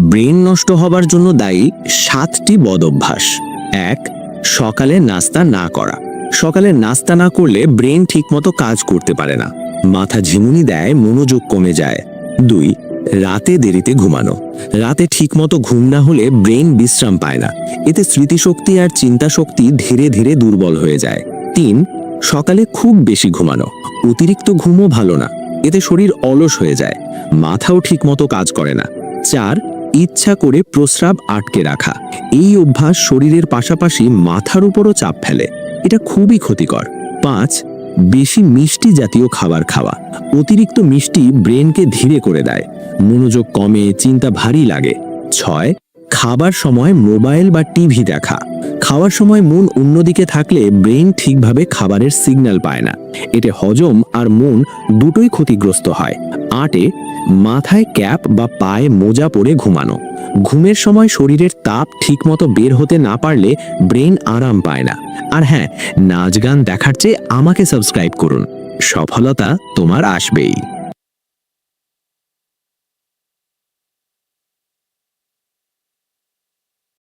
Brain নষ্ট হবার জন্য দায়ী 7টি বদ অভ্যাস। 1. সকালে নাস্তা না করা। সকালে নাস্তা না করলে ব্রেন ঠিকমতো কাজ করতে পারে না, মাথা ঝিমুনি দেয়, মনোযোগ কমে যায়। 2. রাতে দেরিতে ঘুমানো। রাতে ঠিকমতো ঘুম না হলে ব্রেন বিশ্রাম পায় না, এতে স্মৃতিশক্তি আর চিন্তা শক্তি ধীরে ধীরে দুর্বল হয়ে যায়। 3. সকালে খুব বেশি ঘুমানো। অতিরিক্ত ঘুমও ভালো না, এতে শরীর অলস হয়ে যায়, মাথাও ঠিকমতো কাজ করে না। 4. ইচ্ছা করে প্রস্রাব আটকে রাখা। এই অভ্যাস শরীরের পাশাপাশি মাথার উপরও চাপ ফেলে, এটা খুবই ক্ষতিকর। 5. বেশি মিষ্টি জাতীয় খাবার খাওয়া। অতিরিক্ত মিষ্টি ব্রেনকে ধীরে করে দেয়, মনোযোগ কমে, চিন্তা ভারী লাগে। 6. খাবার সময় মোবাইল বা টিভি দেখা। খাওয়ার সময় মন অন্যদিকে থাকলে ব্রেন ঠিকভাবে খাবারের সিগন্যাল পায় না, এতে হজম আর মন দুটোই ক্ষতিগ্রস্ত হয়। 8. মাথায় ক্যাপ বা পায়ে মোজা পরে ঘুমানো। ঘুমের সময় শরীরের তাপ ঠিকমতো বের হতে না পারলে ব্রেন আরাম পায় না। আর হ্যাঁ, নাচ গান দেখার চেয়ে আমাকে সাবস্ক্রাইব করুন, সফলতা তোমার আসবেই।